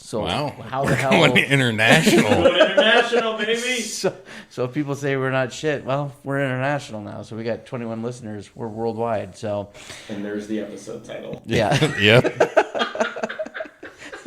So Wow. how the We're hell? going international. Going international, baby. So if people say we're not shit, well, we're international now. So we got 21 listeners. We're worldwide. So And there's the episode title. yeah. Yep.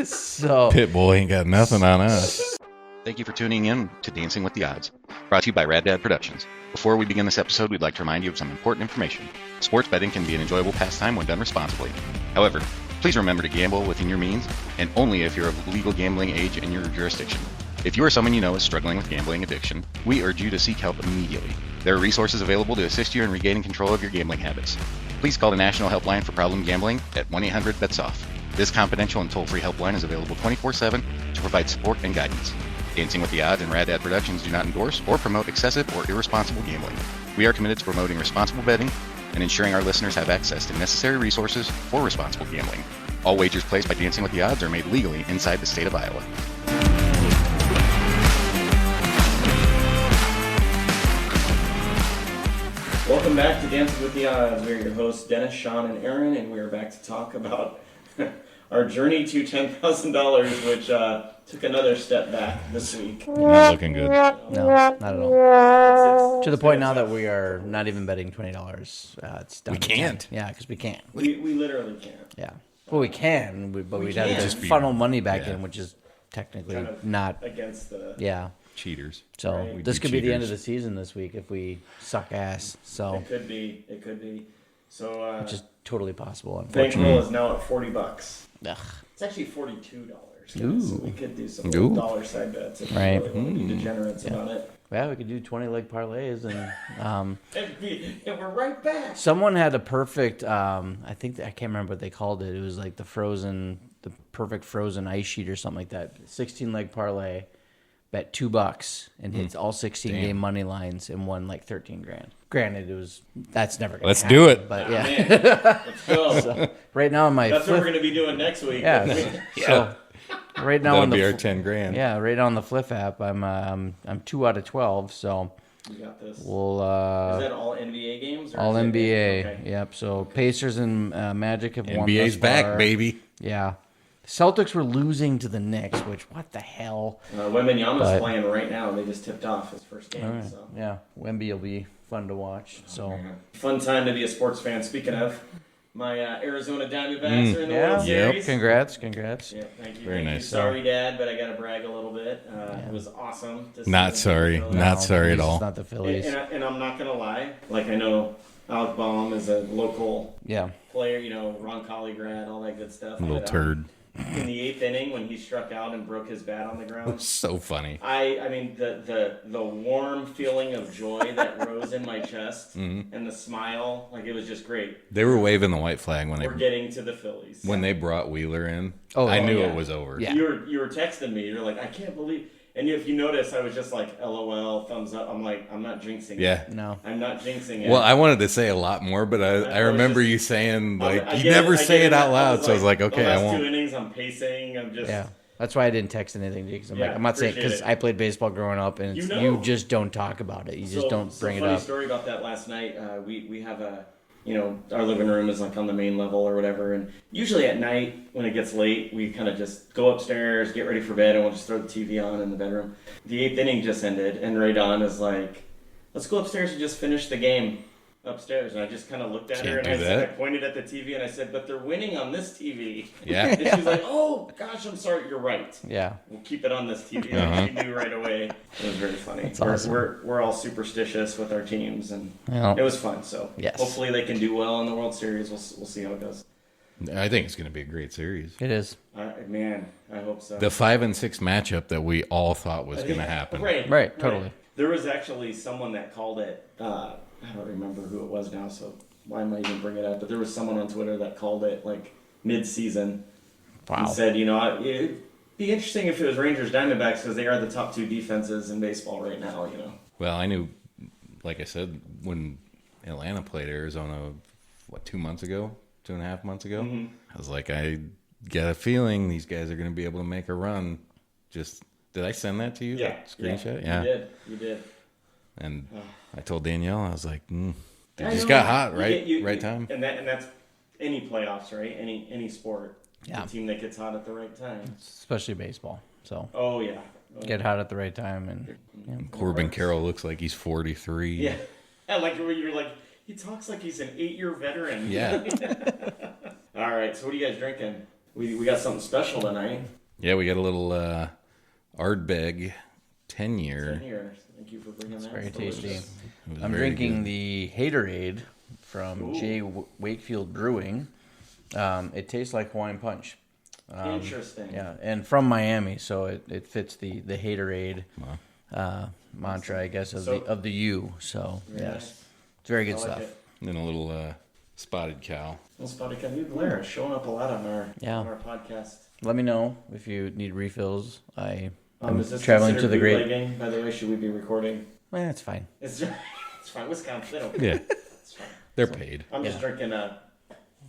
So Pitbull ain't got nothing on us. Thank you for tuning in to Dancing with the Odds, brought to you by Rad Dad Productions. Before we begin this episode, we'd like to remind you of some important information. Sports betting can be an enjoyable pastime when done responsibly. However, please remember to gamble within your means and only if you're of legal gambling age in your jurisdiction. If you or someone you know is struggling with gambling addiction, we urge you to seek help immediately. There are resources available to assist you in regaining control of your gambling habits. Please call the National Helpline for Problem Gambling at 1-800-BETS-OFF. This confidential and toll-free helpline is available 24/7 to provide support and guidance. Dancing with the Odds and Rad Dad Productions do not endorse or promote excessive or irresponsible gambling. We are committed to promoting responsible betting and ensuring our listeners have access to necessary resources for responsible gambling. All wagers placed by Dancing with the Odds are made legally inside the state of Iowa. Welcome back to Dancing with the Odds. We're your hosts, Dennis, Sean, and Aaron, and we are back to talk about our journey to $10,000, which took another step back this week. Not looking good. no, not at all. It's To the point now that we are not even betting $20. It's down We to can't. 10. Yeah, because we can't. we literally can't. Yeah. Well, we can, but we'd have can. to Just be- funnel money back yeah. in, which is technically Kind of not. against the. Yeah. Cheaters. So Right. We this do could be the end of cheaters. the season this week if we suck ass. So It could be. It could be. So which is totally possible. bankroll Unfortunately. is now at $40. Ugh. It's actually $42. Ooh. So we could do some Ooh. dollar side bets if Right. we really want to be degenerates about it. Yeah, we could do 20-leg parlays, and And we're right back. someone had a perfect. I can't remember what they called it. It was like the perfect frozen ice sheet or something like that. 16-leg parlay, bet $2 and hits all 16 Damn. game money lines and won like 13 grand. Granted, that's never gonna Let's happen, do it. But Ah, yeah, man. Let's go. right now in my That's what we're flip, going to be doing next week. yeah. So right now That'll on the be our 10 grand. yeah, right now on the Flip app, I'm 2 out of 12. So You got this. we'll Is that all NBA games? Or all is it- NBA. Okay. Yep. So Pacers and Magic have won. NBA's thus back, far. baby. Yeah. Celtics were losing to the Knicks, which what the hell? Wembanyama's But- playing right now. They just tipped off his first game. All right. So. Yeah, Wemby will be fun to watch. So Fun time to be a sports fan. Speaking of, my Arizona Diamondbacks are in the yeah, World Series. Congrats. Yeah, thank you. Very thank nice. You. Sorry, Dad, but I got to brag a little bit. It was awesome. To see Not them sorry. beat the Not Phillies. sorry at It's all. not the Phillies. And I'm not gonna lie. Like I know Alec Baum is a local Yeah. player. You know, Roncalli grad, all that good stuff. Little But, turd. In the 8th inning, when he struck out and broke his bat on the ground, So funny. I mean the warm feeling of joy that rose in my chest and the smile, like it was just great. They were waving the white flag We're getting to the Phillies. when they brought Wheeler in. Oh, I knew yeah. it was over. Yeah. You were texting me. You're like, I can't believe. And if you notice, I was just like, LOL, thumbs up. I'm like, I'm not jinxing Yeah. it. No. I'm not jinxing it. Well, I wanted to say a lot more, but I was remember just- you saying, I like, you get never I say get it out loud. So I was like, the okay, I last won't. 2 innings, I'm pacing. I'm just. Yeah. That's why I didn't text anything to you because I'm Yeah, like, I'm not saying appreciate because it. I played baseball growing up and You it's, know. you just don't talk about it. You just don't bring it funny up. Story about that last night. We have a, our living room is like on the main level or whatever, and usually at night when it gets late, we kind of just go upstairs, get ready for bed, and we'll just throw the TV on in the bedroom. The 8th inning just ended, and Radon is like, "Let's go upstairs and just finish the game upstairs." And I just kind of looked at her Can't and do I said, I that. pointed at the TV and I said, "But they're winning on this TV." Yeah. And she was like, "Oh gosh, I'm sorry. You're right. Yeah. We'll keep it on this TV." Uh-huh. She knew right away. It was very funny. That's awesome. We're all superstitious with our teams, and Well, it was fun. So Yes. hopefully they can do well in the World Series. We'll see how it goes. I think it's going to be a great series. it is. Man, I hope so. The 5 and 6 matchup that we all thought was going to happen. Right, totally. There was actually someone that called it. I don't remember who it was now, so why am I even bringing it up? But there was someone on Twitter that called it like mid-season. And Wow. said, it'd be interesting if it was Rangers Diamondbacks because they are the top 2 defenses in baseball right now. Well, I knew, like I said, when Atlanta played Arizona, 2 months ago? 2.5 months ago? Mm-hmm. I was like, I get a feeling these guys are going to be able to make a run. Did I send that to you? Yeah. That screenshot? Yeah. You did. And I told Danielle, I was like, they I just know. got hot, You right? get- Right time. And that's any playoffs, right? Any sport. Yeah. the team that gets hot at the right time. especially baseball. So Oh yeah. get hot at the right time, and Corbin Carroll looks like he's 43. Yeah. I like when you're like, he talks like he's an 8-year veteran. Yeah. All right. So what are you guys drinking? We got something special tonight. Yeah, we got a little Ardbeg 10-year. Here. Thank you for bringing that. very It's tasty. delicious. It was I'm very drinking good. the Haterade from Ooh. J. Wakefield Brewing. It tastes like Hawaiian Punch. Interesting. Yeah, and from Miami, so it fits the Haterade mantra, I guess, of the U. So Very yes, nice. it's very good I like stuff. it. And then a little spotted cow. Well, Spotty Cat, you Blair showing up a lot on our Yeah. on our podcast. Let me know if you need refills. I'm Is this traveling to considered the great. bootlegging? By the way, should we be recording? It's fine. It's fine. Wisconsin, they don't. Yeah, It's fine. they're paid. I'm just Yeah. drinking a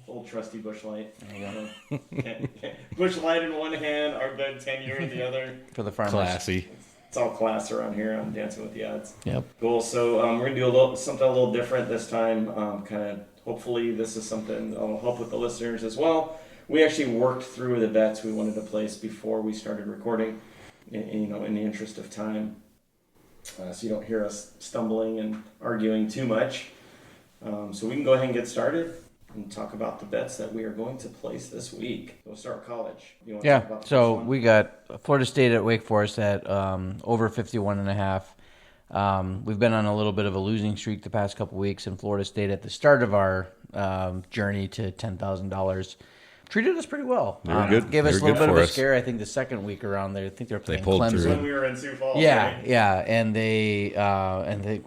old trusty Bush Light. There you go. Bush Light in one hand, our bed 10-year in the other. For the farmers. Classy. It's all class around here on Dancing with the Odds. Yep. Cool. So we're gonna do something a little different this time. Kind of. Hopefully, this is something that'll help with the listeners as well. We actually worked through the bets we wanted to place before we started recording. In the interest of time, so you don't hear us stumbling and arguing too much. So we can go ahead and get started and talk about the bets that we are going to place this week. We'll start college. You want to talk Yeah. about the So first one? we got Florida State at Wake Forest at over 51.5. We've been on a little bit of a losing streak the past couple weeks, and Florida State at the start of our journey to $10,000 treated us pretty well. They were good. Gave They us a were little good bit of for a us. scare. I think the second week around there, I think they were playing pulled through. Clemson. when we were in Sioux Falls. Yeah, right? yeah, and we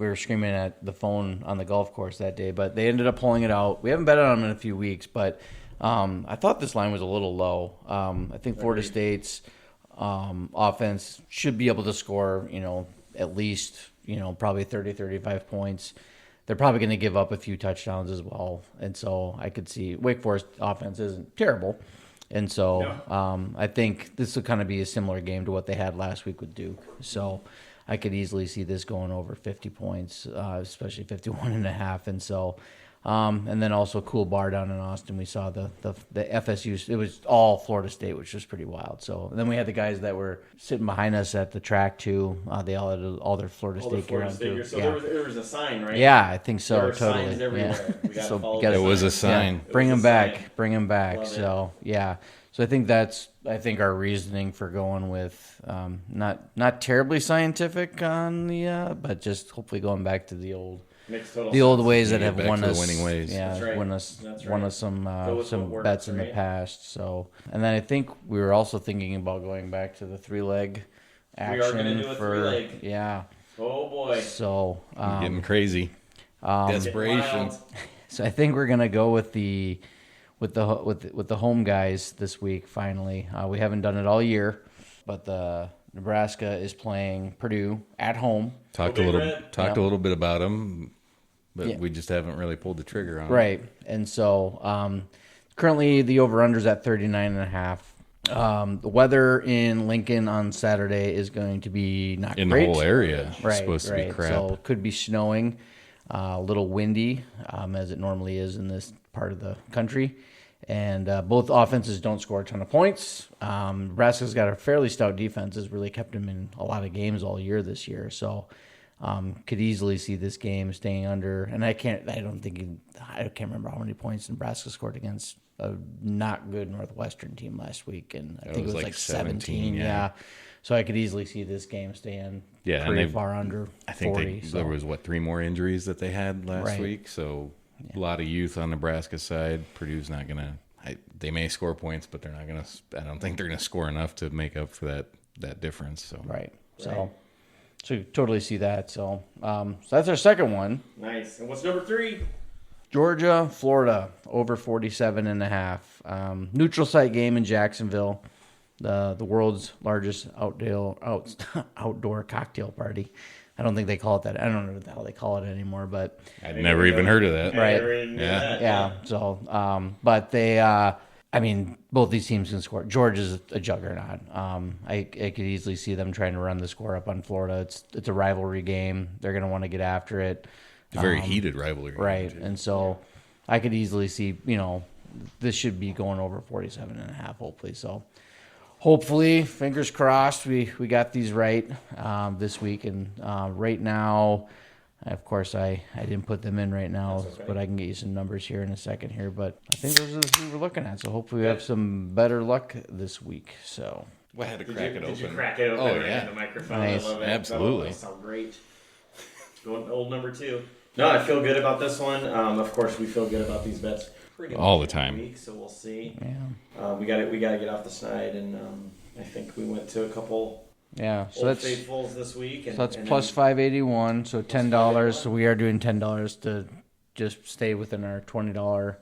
were screaming at the phone on the golf course that day, but they ended up pulling it out. We haven't bet on them in a few weeks, but I thought this line was a little low. I think Florida State's offense should be able to score, at least, probably 30, 35 points. They're probably going to give up a few touchdowns as well, and so I could see Wake Forest offense isn't terrible. And so I think this will kind of be a similar game to what they had last week with Duke. So I could easily see this going over 50 points, especially 51.5. And so, and then also Cool Bar down in Austin. We saw the FSU. It was all Florida State, which was pretty wild. So and then we had the guys that were sitting behind us at the track too. They all had all their Florida All the State gear Florida on State too. gear. So Yeah. there was a sign, right? Yeah, I think so. There are Totally. signs everywhere. We gotta So follow gotta- the It was a sign. sign. yeah, bring It them was a back. sign. Bring them back. Love it. So yeah. So I think that's our reasoning for going with not terribly scientific on the but just hopefully going back to the old Makes total sense. ways that Yeah, have back won to the us winning ways. Yeah, That's right. won us That's won right. us some Go with what works, bets in the right? past. So and then I think we were also thinking about going back to the 3-leg action We are gonna do a for 3-leg. yeah. Oh boy. So Getting crazy. Desperation. Wild. So I think we're gonna go with the home guys this week. Finally, we haven't done it all year, but the Nebraska is playing Purdue at home. Talked Big a Red. a little bit about them, but Yeah. we just haven't really pulled the trigger on it. Right, and so currently the over/under's at 39.5. The weather in Lincoln on Saturday is going to be not In great. the whole area, it's Right, supposed to right. be crap. So it could be snowing, a little windy, as it normally is in this part of the country. And both offenses don't score a ton of points. Nebraska's got a fairly stout defense. Has really kept them in a lot of games all year this year. So could easily see this game staying under. And I can't remember how many points Nebraska scored against a not good Northwestern team last week. And I think it was like 17. Yeah. So I could easily see this game staying Yeah, and pretty they've- far under I think 40. there was 3 more injuries that they had last Right. week, so a lot of youth on Nebraska's side. Purdue's not gonna. They may score points, but they're not gonna. I don't think they're gonna score enough to make up for that difference. So Right. So you totally see that. So that's our second one. Nice. And what's number 3? Georgia, Florida, over 47.5. Neutral site game in Jacksonville, the world's largest outdoor cocktail party. I don't think they call it that. I don't know what the hell they call it anymore, but I'd never even heard of that. Right. Yeah. yeah. So, but they, both these teams can score. Georgia's a juggernaut. I could easily see them trying to run the score up on Florida. It's a rivalry game. They're going to want to get after it. It's a very heated rivalry. Right. And so I could easily see, this should be going over 47.5, hopefully. So hopefully, fingers crossed, we got these right this week. And right now, of course, I didn't put them in right now, but I can get you some numbers here in a second here. But I think those are the three we're looking at. So hopefully we have some better luck this week. So Well, I had to Did crack you, it did open. you crack it open Oh, right yeah. in the microphone? Nice. I love it. Absolutely. That sounds great. Going old number 2. No, I feel good about this one. Of course, we feel good about these bets pretty All much the time. every week, so we'll see. yeah, We got to get off the snide, and I think we went to a couple yeah. So Old that's Faithfuls this week. And, so that's and plus then- 581. So $10. $5.81. So we are doing $10 to just stay within our $20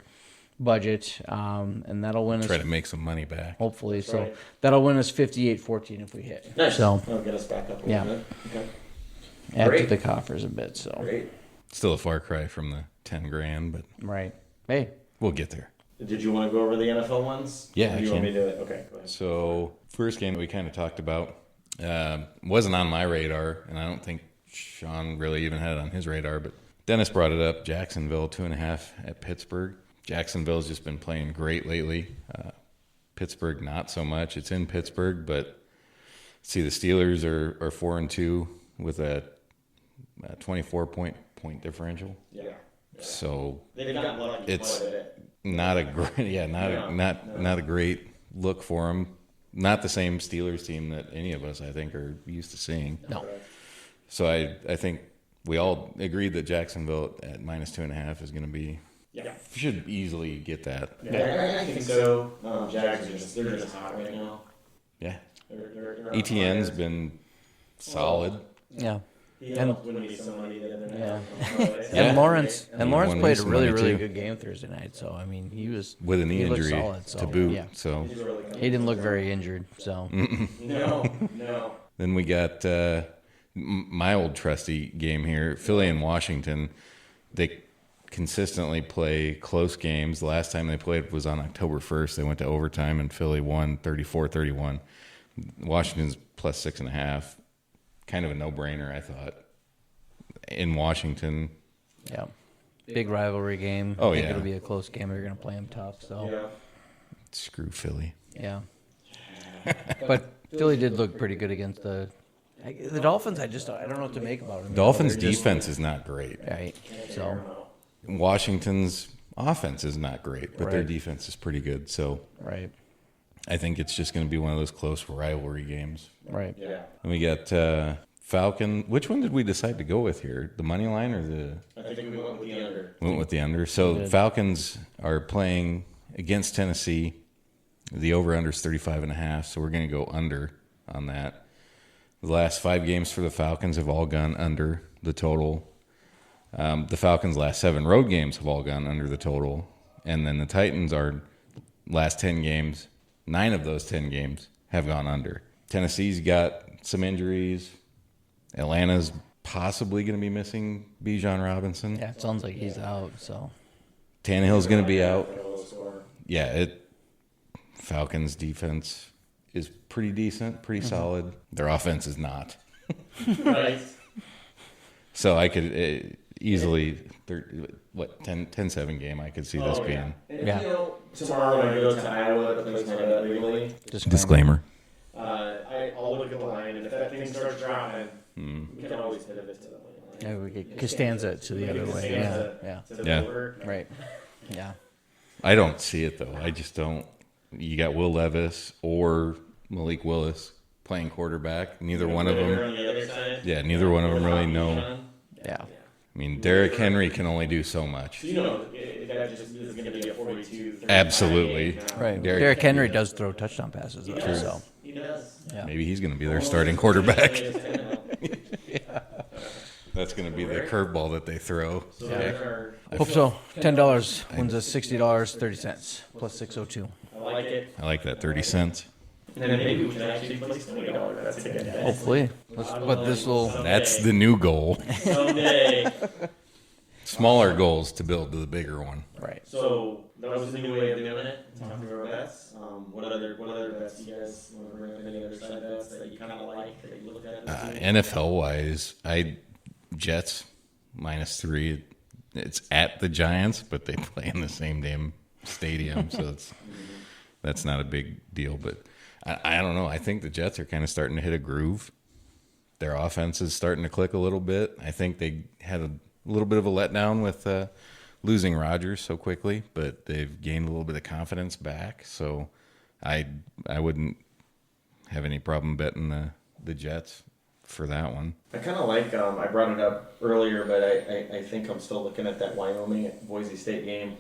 budget, and that'll win us. Try to make some money back. Hopefully, That's so right. that'll win us 58-14 if we hit. Nice. So That'll get us back up a Yeah. little bit. Okay. add to Great. the coffers a bit. So Great. Still a far cry from the 10 grand, but right. Hey, we'll get there. Did you want to go over the NFL ones? Yeah, Or do you I want can. me to? Okay, go ahead. So first game that we kind of talked about wasn't on my radar, and I don't think Sean really even had it on his radar, but Dennis brought it up. Jacksonville 2.5 at Pittsburgh. Jacksonville's just been playing great lately. Pittsburgh not so much. It's in Pittsburgh, but see the Steelers are 4-2 with a 24 point differential. Yeah. So They've gotten lucky It's- quite a bit. not a great, not a great look for them. Not the same Steelers team that any of us, I think, are used to seeing. no, So I think we all agreed that Jacksonville at minus 2.5 is going to be, Yeah. should easily get that. Yeah, I think so. Jags are just, they're just hot right now. Yeah. They're ETN's on fire. been solid. yeah. He and- helped win me some money the other night. Yeah. Yeah. And Lawrence He Lawrence won me played a some really money, really too. good game Thursday night. So I mean, he was With a knee he looked injury solid, so, to boot. Yeah. So He's really coming He didn't look through. very injured. So No. then we got my old trusty game here, Philly and Washington. They consistently play close games. The last time they played was on October 1st. They went to overtime and Philly won 34-31. Washington's plus 6.5. Kind of a no-brainer, I thought. In Washington, yeah, big rivalry game. Oh, I think yeah. it'll be a close game. You're gonna play him tough. So Yeah. screw Philly. yeah. But Philly did look pretty good against the Dolphins. I don't know what to make about them. Dolphins' They're just- defense is not great. right? So Washington's offense is not great, but their Right. defense is pretty good. So right, I think it's just going to be one of those close rivalry games. right. Yeah. And we got Falcon. Which one did we decide to go with here? The money line or the I think we went with the under. we went with the under? So did. Falcons are playing against Tennessee. The over under is 35.5, so we're going to go under on that. The last 5 games for the Falcons have all gone under the total. The Falcons' last 7 road games have all gone under the total, and then the Titans are last 10 games. 9 of those 10 games have gone under. Tennessee's got some injuries. Atlanta's possibly going to be missing Bijan Robinson. Yeah, it sounds like he's out. So Tannehill's going to be out. For a low score. Yeah, Falcons' defense is pretty decent, pretty solid. Their offense is not. Nice. So I could easily, 10-7 game, I could see this Oh, being. And, Yeah. You know, tomorrow when I go to Iowa to place my bet legally, Disclaimer. I'll look at the line, and if that thing starts dropping, we can always pivot to the money line. yeah, we get Costanza to the other way. Yeah, To the Yeah. over. yeah, right. Yeah, I don't see it, though. I just don't. You got Will Levis or Malik Willis playing quarterback. Neither one of Whitaker them. on the other side. Yeah, neither one of them really know. yeah. I mean, Derrick Henry can only do so much. So you know, if that just is going to be a 42, 35 Absolutely. game now. Right. Derrick Derrick Henry does throw touchdown passes, though. does. So He does. yeah, Maybe he's going to be their starting quarterback. So That's going to be the curveball that they throw. there's our, hope so. $10 wins us $60.30 plus 602. I like it. I like that 30 cents. And then maybe we can actually place $20 bets again, guys. Hopefully, but this will. That's the new goal. Someday. Smaller goals to build to the bigger one. Right. So that was the new way of doing it. Talking about bets. What other bets do you guys want to bring up? Any other side bets that you kind of like that you looked at? This week? NFL wise, Jets -3. It's at the Giants, but they play in the same damn stadium, so that's not a big deal. But I don't know. I think the Jets are kind of starting to hit a groove. Their offense is starting to click a little bit. I think they had a little bit of a letdown with losing Rodgers so quickly, but they've gained a little bit of confidence back. So I wouldn't have any problem betting the Jets for that one. I kind of like, I brought it up earlier, but I think I'm still looking at that Wyoming-Boise State game.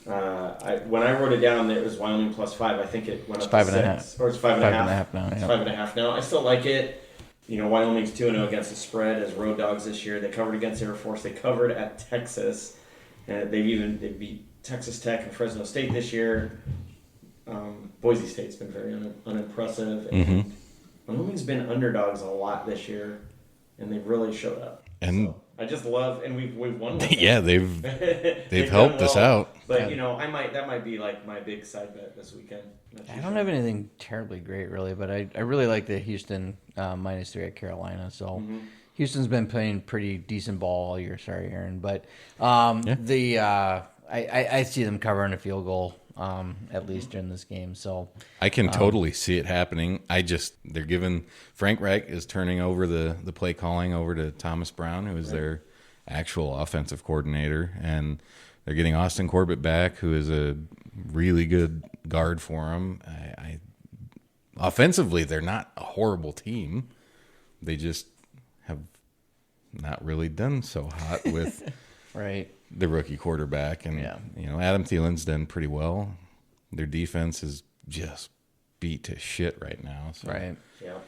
When I wrote it down, it was Wyoming +5. I think it went up to 6. Or it's 5.5. 5.5 now. It's Yeah. 5.5 now. I still like it. Wyoming's 2-0 against the spread as road dogs this year. They covered against Air Force. They covered at Texas. And they beat Texas Tech and Fresno State this year. Boise State's been very unimpressive. And Wyoming's been underdogs a lot this year, and they've really showed up. And so I just love, and we've won. yeah, they've helped us out. But that might be like my big side bet this weekend. I don't have anything terribly great, really, but I really like the Houston -3 at Carolina. So Houston's been playing pretty decent ball all year. Sorry, Aaron, but I see them covering a field goal at least during this game. So I can totally see it happening. They're giving Frank Reich is turning over the play calling over to Thomas Brown, who is their actual offensive coordinator, and they're getting Austin Corbett back, who is a really good guard for him. Offensively, they're not a horrible team. They just have not really done so hot with right. the rookie quarterback. And, Adam Thielen's done pretty well. Their defense is just beat to shit right now. So. Right. Yeah.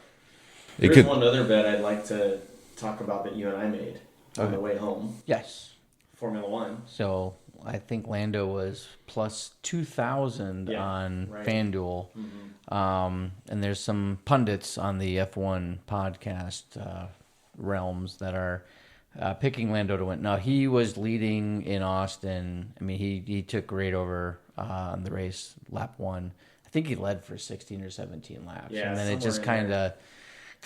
There's one other bet I'd like to talk about that you and I made on the way home. Yes. Formula One. So I think Lando was plus 2,000 on FanDuel. And there's some pundits on the F1 podcast realms that are picking Lando to win. Now, he was leading in Austin. I mean, he took right over on the race, lap 1. I think he led for 16 or 17 laps. Yeah, and then it just kind of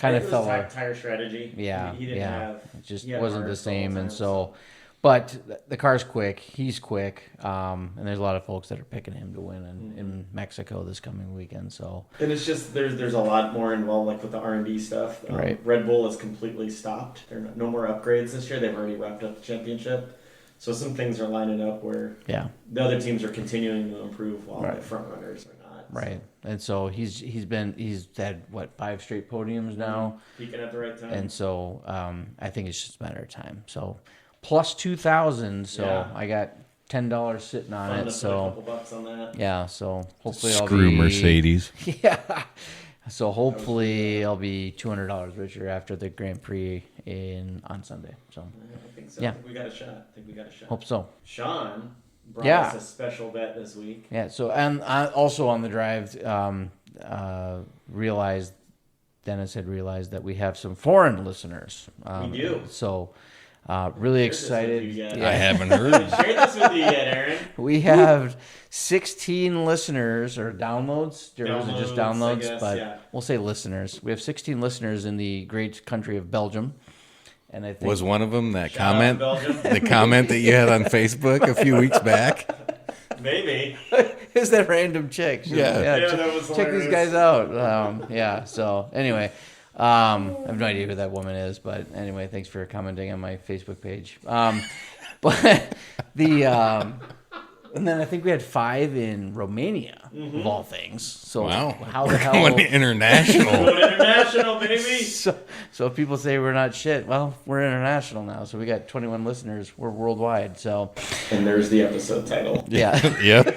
it fell was tire strategy. Yeah, he didn't have. It just he had wasn't the hardest same, all and time, so. But the car's quick. He's quick, and there's a lot of folks that are picking him to win in Mexico this coming weekend. So. And it's just there's a lot more involved, like with the R&D stuff. Right. Red Bull is completely stopped. There are no more upgrades this year. They've already wrapped up the championship. So some things are lining up where the other teams are continuing to improve while the front runners are not. Right. And so he's had 5 straight podiums now, peaking at the right time. And so I think it's just a matter of time. So plus 2,000. So I got $10 sitting on it. So a couple bucks on that. Yeah. So hopefully Screw Mercedes. Yeah. So hopefully I'll be $200 richer after the Grand Prix on Sunday. So I think so. Yeah. I think we got a shot. Hope so. Sean brought us a special bet this week. Yeah. So and I also on the drive Dennis had realized that we have some foreign listeners. We do. So really excited. I haven't heard. Share this with you yet, Aaron. We have 16 listeners or downloads. Or was it just downloads? I guess, but we'll say listeners. We have 16 listeners in the great country of Belgium. And I think was one of them that Shout comment, out to Belgium. the comment that you had on Facebook a few weeks back? Maybe. Is that random chick? Yeah, that was check these guys out. So anyway, I have no idea who that woman is, but anyway, thanks for commenting on my Facebook page. But and then I think we had 5 in Romania, of all things. So Wow, how the we're hell? going international? Going international, baby. So if people say we're not shit, well, we're international now. So we got 21 listeners. We're worldwide. So And there's the episode title. yeah. Yep.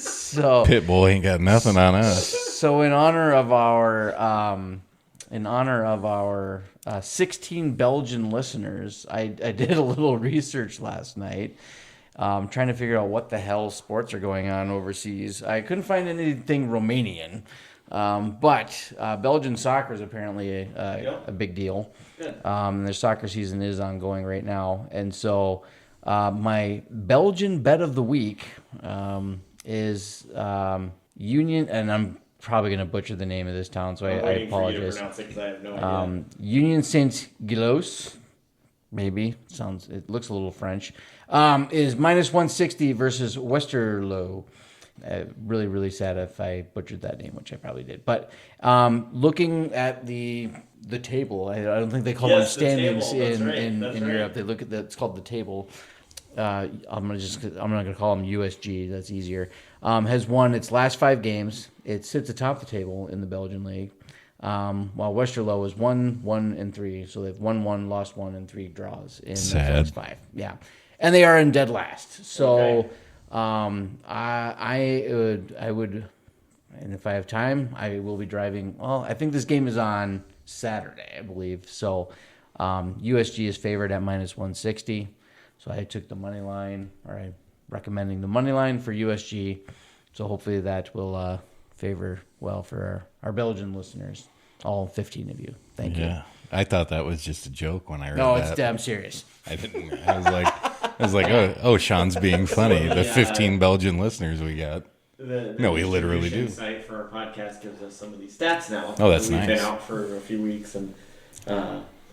So Pitbull ain't got nothing on us. So in honor of our 16 Belgian listeners, I did a little research last night, trying to figure out what the hell sports are going on overseas. I couldn't find anything Romanian, but Belgian soccer is apparently a big deal. Their soccer season is ongoing right now, and so my Belgian bet of the week is Union, and I'm probably going to butcher the name of this town, so I apologize. For you to pronounce it 'cause I have no idea. Union Saint-Gilloise, maybe it looks a little French, is minus 160 versus Westerlo. Really, really sad if I butchered that name, which I probably did. But looking at the table, I don't think they call them Yes, the standings table. That's right. in That's Europe. right. They look at that. It's called the table. I'm not gonna call them USG. That's easier. Has won its last 5 games. It sits atop the table in the Belgian league. While Westerlo is 1-1-3, so they've won 1, lost 1, and 3 draws in the first 5. Yeah, and they are in dead last. So, Okay. I would, and if I have time, I will be driving. Well, I think this game is on Saturday, I believe. So, USG is favored at minus 160. So I took the money line, or I'm recommending the money line for USG. So hopefully that will favor well for our Belgian listeners, all 15 of you. Thank you. Yeah. I thought that was just a joke when I read No, that. it's damn serious. I didn't. I was like, oh, Sean's being funny. The 15 Belgian listeners we got. The No, we literally distribution do. Site for our podcast gives us some of these stats now. Oh, that's We've nice. been out for a few weeks, and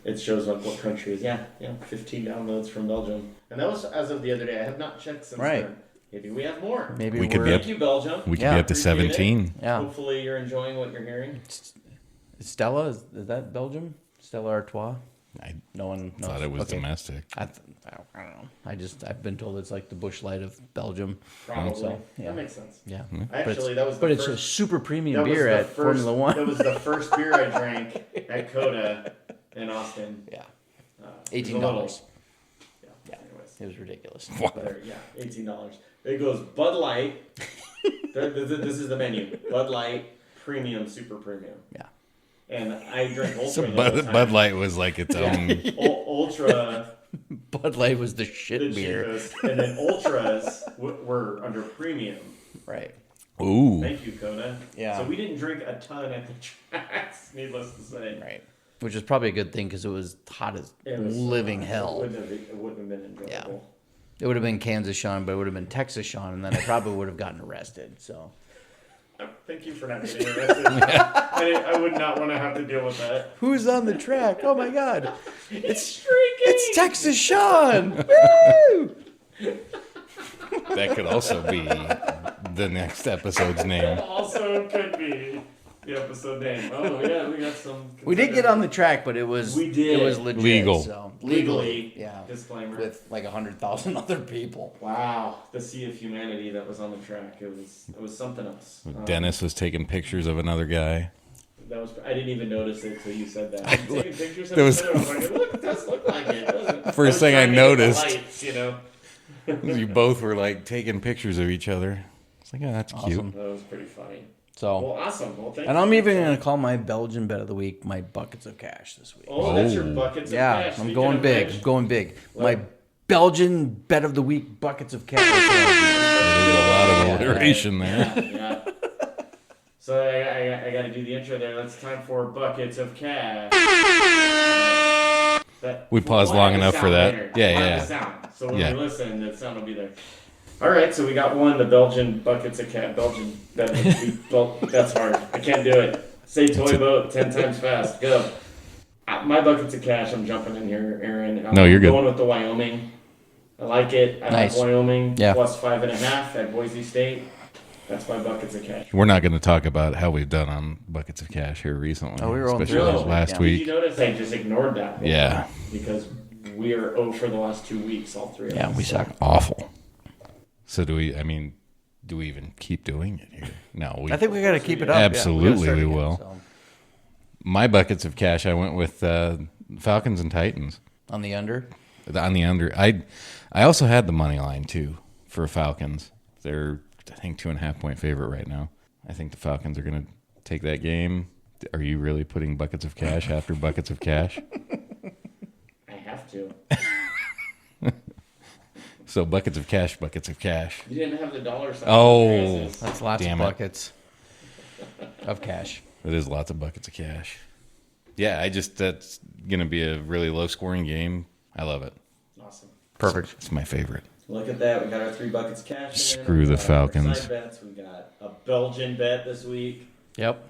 it shows like what countries. Yeah, 15 downloads from Belgium, and that was as of the other day. I have not checked since Right. then. Maybe we have more. Maybe We could we're, be Thank you, Belgium. We could Yeah. be up to Appreciate it. 17. Yeah. Hopefully, you're enjoying what you're hearing. Stella, is that Belgium? Stella Artois? I No one knows. thought it was Okay. domestic. I don't know. I've been told it's like the Busch Light of Belgium. Probably. So, yeah. That makes sense. Yeah. Actually, that was the But it's a first- super premium That was beer the at first, Formula One. That was the first beer I drank at Coda in Austin. Yeah. It was a $18. little- Yeah. Anyways. It was ridiculous. There, yeah, $18. It goes Bud Light. This is the menu: Bud Light, Premium, Super Premium. Yeah. And I drink Ultra. So the whole time. Bud Light was like its own. Ultra, Bud Light was the shit the beer. cheapest, and then Ultras were under Premium. Right. Ooh. Thank you, Coda. Yeah. So we didn't drink a ton at the tracks, needless to say. Right. Which is probably a good thing because it was hot as It was living It hell. wouldn't have been enjoyable. It would have been Kansas Sean, but it would have been Texas Sean, and then I probably would have gotten arrested. So Thank you for not getting arrested. I would not want to have to deal with that. who's on the track? Oh my God! It's It's Texas Sean! Woo! That could also be the next episode's name. Also could be the episode name. Oh yeah, we got some. We did get on the track, but it was We did. It was legit. Legal. So legally. yeah. Disclaimer. With like 100,000 other people. Wow, the sea of humanity that was on the track. It was something else. Dennis was taking pictures of another guy. That was. I didn't even notice it until you said that. I'm taking pictures of there was- each other. I was like, look, it does look like it, doesn't it? First was thing I trying to get the noticed. lights, you know. You both were like taking pictures of each other. It's like, oh, that's Awesome. cute. That was pretty funny. So, Well, awesome. Well, thank and you. I'm even going to call my Belgian bet of the week my buckets of cash this week. Oh, that's your Oh. buckets of Yeah, cash. I'm Speaking going of big. which, I'm going big. My Belgian bet of the week buckets of cash. There's a lot of alliteration there. Yeah. So I got to do the intro there. It's time for buckets of cash. We paused we'll long have the enough for sound that. later. Yeah, We'll have yeah. the sound. So when Yeah. we listen, the sound will be there. All right, so we got one. The Belgian buckets of cash. Belgian. That's hard. I can't do it. Say toy boat 10 times fast. Go. My buckets of cash. I'm jumping in here, Aaron. No, you're good. Going with the Wyoming. I like it. I Nice. like Wyoming. Yeah. Plus 5.5 at Boise State. That's my buckets of cash. We're not going to talk about how we've done on buckets of cash here recently. Oh, we were on especially through it. last Yeah. Did you week. notice I just ignored that? one? Yeah. Because we are 0 for the last 2 weeks, all three of Yeah, us. we suck. Awful. So do we even keep doing it here? No. I think we got to keep it up. Absolutely, Yeah, we gotta start will. again, so. My buckets of cash, I went with Falcons and Titans. On the under? On the under. I also had the money line, too, for Falcons. They're, I think, 2.5 point favorite right now. I think the Falcons are going to take that game. Are you really putting buckets of cash after buckets of cash? I have to. So buckets of cash, buckets of cash. You didn't have the dollar sign. Oh. Francis. That's lots Damn of it. buckets of cash. It is lots of buckets of cash. Yeah, that's going to be a really low scoring game. I love it. Awesome. Perfect. It's my favorite. Look at that. We got our 3 buckets of cash. in. Screw We the got our Falcons. side bets. We got a Belgian bet this week. Yep.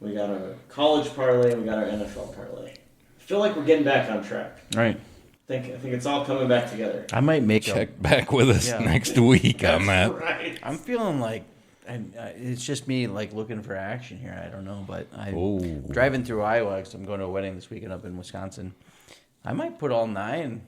We got our college parlay. We got our NFL parlay. I feel like we're getting back on track. All right. I think it's all coming back together. I might make Check back with us Yeah. next week on that. Right. I'm feeling like it's just me like looking for action here. I don't know, but I'm driving through Iowa because I'm going to a wedding this weekend up in Wisconsin. I might put all 9.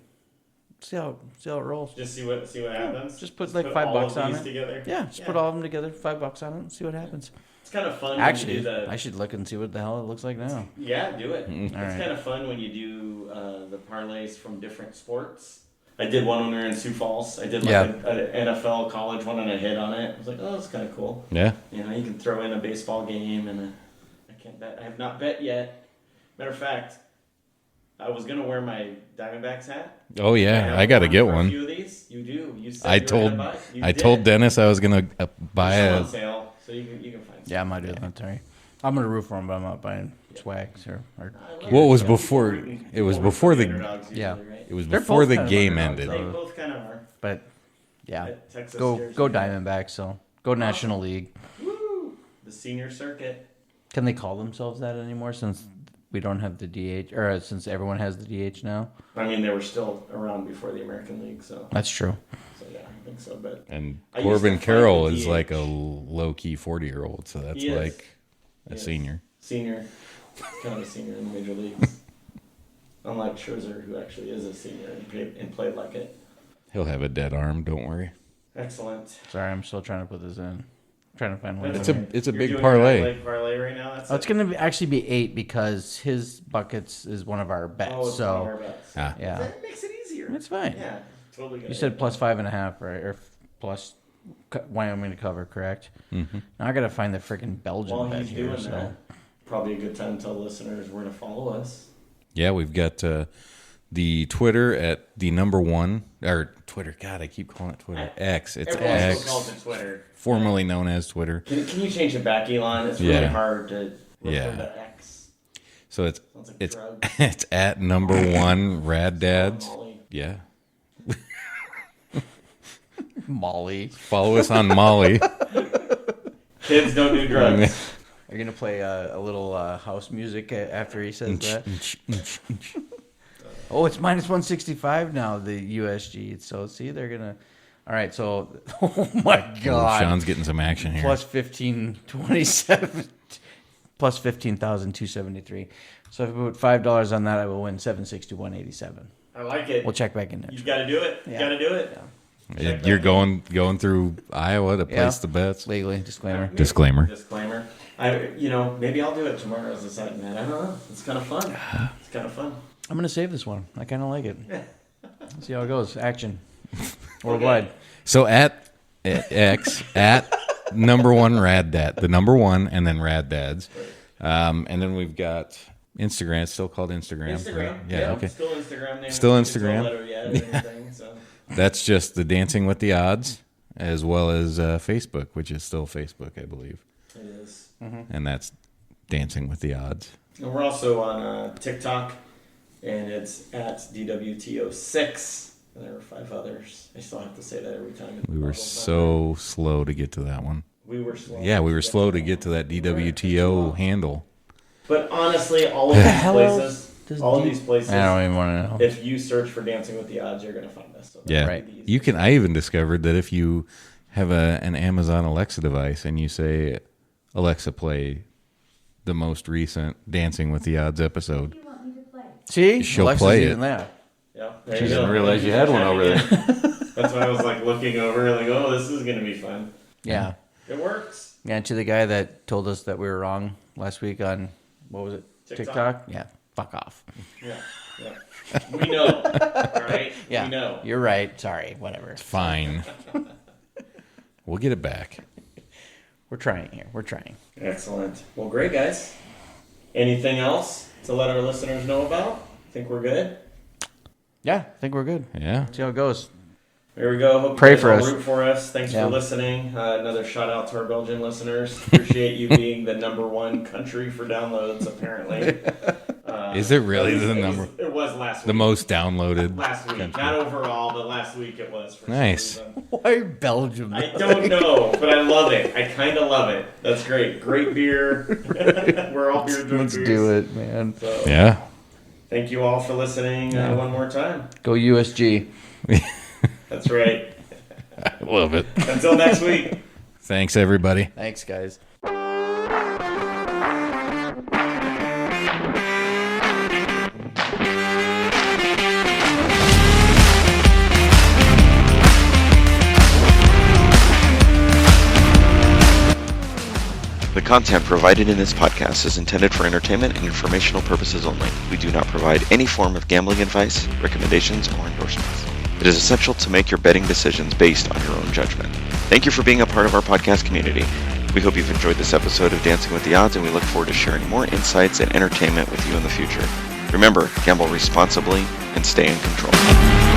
See how it rolls. Just see what happens. Just put like $5 all of on these it. together. Yeah, just put all of them together, $5 on it, and see what happens. It's kind of fun. Actually, when you do I should look and see what the hell it looks like now. Yeah, do it. It's All right. kind of fun when you do the parlays from different sports. I did one when we were in Sioux Falls. I did like an NFL college one and I hit on it. I was like, oh, that's kind of cool. Yeah. You know, you can throw in a baseball game and I can't bet. I have not bet yet. Matter of fact, I was gonna wear my Diamondbacks hat. Oh yeah, I got to get For a one. few of these, you do. You said I you were told gonna buy. You I did. told Dennis I was gonna buy They're still a. on sale, so you can find. Yeah, I might do that. Sorry, I'm gonna root for them, but I'm not buying swags or. What was before? It was before the. Yeah. It was They're before both the kind of game underdogs, ended. They both kind of are. But yeah, Texas go Jersey. Diamondbacks. So go National League. Woo! The senior circuit. Can they call themselves that anymore since we don't have the DH or since everyone has the DH now? I mean, they were still around before the American League, so That's true. yeah, I think so. But And I used Corbin to fight Carroll the is DH. like a low key 40-year-old, so that's He is. like a Yes. senior. Senior, kind of a senior in the major leagues. Unlike Scherzer, who actually is a senior and played like it. He'll have a dead arm. Don't worry. Excellent. Sorry, I'm still trying to put this in. I'm trying to find one. It's a You're big doing parlay. your leg parlay right now. That's Oh, it's gonna actually be 8 because his buckets is one of our bets. it's one of our So bets. Ah. yeah, That makes it easier. it's fine. Yeah, totally good. You said plus 5.5, right? Or plus Wyoming to cover, correct? Mm-hmm. Now I gotta find the freaking Belgian While bet he's here. doing So that, probably a good time to tell listeners where to follow us. Yeah, we've got the Twitter at the #1 or Twitter. God, I keep calling it Twitter. X. It's Everyone X, still calls it Twitter. formerly known as Twitter. Can you change it back, Elon? It's really Yeah. hard to refer Yeah. to X. So it's Sounds like it's drugs. it's at #1 Rad Dads. Molly. Yeah. Molly, Follow us on Molly. Kids don't do drugs. are you gonna play a little house music after he says that? Oh, it's minus 165 now. The USG. So see, they're gonna. All right. So, oh my God. Sean's getting some action here. Plus 1527. Plus 15,273. So if I put $5 on that, I will win 761.87. I like it. We'll check back in You next. got to do it. You Yeah. got to do it. You're going through Iowa to place Yeah. the bets. Legally, disclaimer. Disclaimer. Disclaimer. Maybe I'll do it tomorrow as a side man. I don't know. It's kind of fun. It's kind of fun. I'm gonna save this one. I kind of like it. Let's see how it goes. Action. Worldwide. So at X at #1 Rad Dad, the #1 and then Rad Dads, and then we've got Instagram. It's still called Instagram. Instagram. Right? Yeah. Okay. Still Instagram. They Still haven't changed Instagram. the letter yet or anything, so. That's just the Dancing with the Odds, as well as Facebook, which is still Facebook, I believe, It is. and that's Dancing with the Odds. And we're also on TikTok, and it's at DWTO6. And there are 5 others. I still have to say that every time. We were so slow to get to that one. We were slow. Yeah, we were slow to get to that DWTO handle. But honestly, all of these hell places, does all of D- these places, I don't even want to know. if you search for Dancing with the Odds, you're going to find us. So Yeah, Right. you can. I even discovered that if you have an Amazon Alexa device and you say, "Alexa, play the most recent Dancing with the Odds episode," You want me to play? See, She'll Alexa's play even it. there. Yeah, there She you didn't go. realize you had one over there. That's why I was like looking over, like, oh, this is going to be fun. Yeah. It works. Yeah. To the guy that told us that we were wrong last week on what was it? TikTok. Yeah. Fuck off. Yeah, yeah. We know, all right? Yeah. We know. You're right. Sorry. Whatever. Fine, we'll get it back. We're trying here. We're trying. Excellent. Well, great, guys. Anything else to let our listeners know about? Think we're good? Yeah. I think we're good. Yeah, See how it goes. Here we go. Hope Pray you guys for all us. root for us. Thanks Yeah. for listening. Another shout out to our Belgian listeners. Appreciate you being the #1 country for downloads, apparently. is it really It the was- number, It was last week. the most downloaded? Last week. country? Not overall, but last week it was. For Nice. Some reason. Why Belgium? I don't know, but I love it. I kind of love it. That's great. Great beer. We're all beer drinkers. Let's do it, man. So, Yeah, thank you all for listening one more time. Go USG. That's right. I love it. Until next week. Thanks, everybody. Thanks, guys. The content provided in this podcast is intended for entertainment and informational purposes only. We do not provide any form of gambling advice, recommendations, or endorsements. It is essential to make your betting decisions based on your own judgment. Thank you for being a part of our podcast community. We hope you've enjoyed this episode of Dancing with the Odds, and we look forward to sharing more insights and entertainment with you in the future. Remember, gamble responsibly and stay in control.